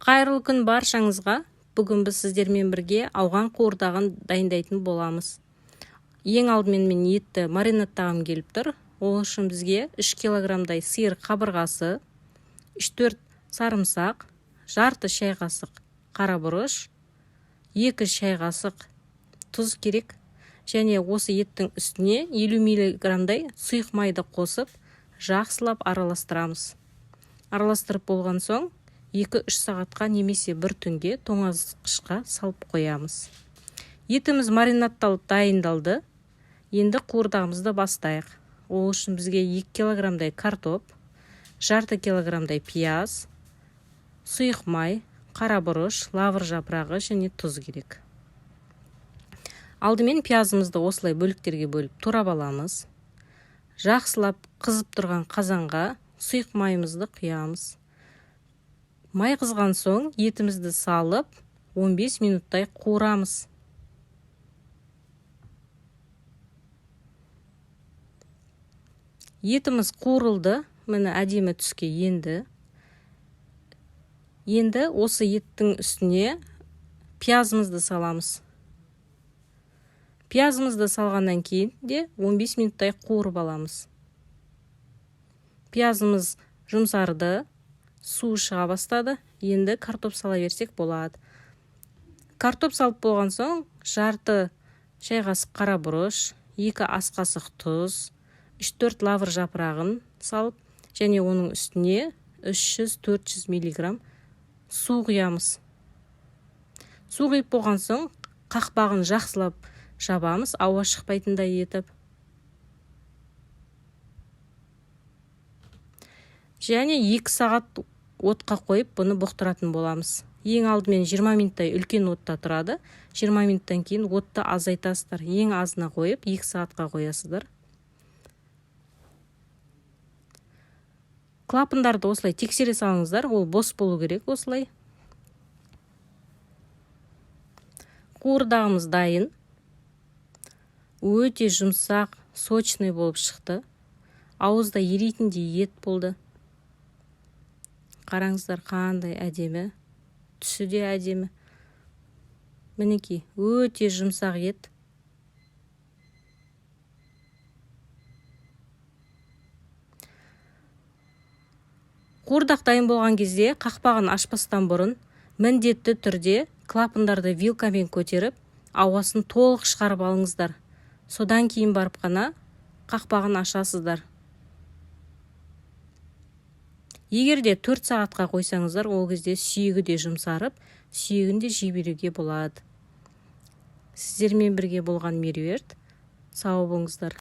Қайырлы күн баршаңызға. Бүгін біз сіздермен бірге ауған қуырдағын дайындайтын боламыз. Ең алдымен мен етті маринадтағым келіп тұр. Ол үшін бізге 3 килограммдай сиыр қабырғасы, 3-4 сарымсақ, жарты шай қасық қара бұрыш, 2 шай қасық тұз керек. Және осы еттің үстіне 50 миллиграммдай сұйық майды қосып, жақсылап араластырамыз. Араластырып болған соң 2-3 сағатқа немесе бір түнге тоңазытқышқа салып қоямыз. Етіміз маринадталып дайындалды. Енді қуырдағымызды бастайық. Ол үшін бізге 2 килограммдай картоп, жарты килограммдай пияз, сұйық май, қара бұрыш, лавр жапырағы және тұз керек. Алдымен пиязымызды осылай бөліктерге бөліп турап аламыз. Жақсылап қызып тұрған қазанға сұйық майымызды құямыз. Май қызған соң етімізді салып 15 минуттай қуырамыз. Етіміз қуырылды, міне әдемі түске енді. Енді осы еттің үстіне пиязымызды саламыз. Пиязымызды салғаннан кейін де 15 минуттай қуырып аламыз. Пиязымыз жұмсарды, су шыға бастады. Енді картоп сала берсек болады. Картоп салып болған соң жарты шай қасық қара бұрыш, 2 ас қасық тұз, 3-4 лавр жапырағын салып, және оның үстіне 300-400 миллиграмм су құямыз. Су құйып болған соң қақпағын жақсылап жабамыз, ауа шықпайтындай етіп. Және 2 сағат отқа қойып, бұны бұқтыратын боламыз. Ең алдымен 20 минуттай үлкен отта тұрады. 20 минуттан кейін отты азайтасыздар. Ең азына қойып, 2 сағатқа қоясыздар. Клапандарды осылай тексере салыңыздар, ол бос болу керек осылай. Қуырдағымыз дайын. Өте жұмсақ, сочный болып шықты. Ауызда ерейтіндей ет болды. Қараңыздар, қандай әдемі. Түсі де әдемі. Мінекей, өте жұмсақ ет. Қуырдақ дайын болған кезде қақпағын ашпастан бұрын міндетті түрде клапандарды вилкамен көтеріп, ауасын толық шығарып алыңыздар. Содан кейін барып қана қақпағын ашасыздар. Егер де 4 сағатқа қойсаңыздар, ол кезде сүйегі де жұмсарып, сүйегін де жей беруге болады. Сіздермен бірге болған Меруерт. Сау болыңыздар.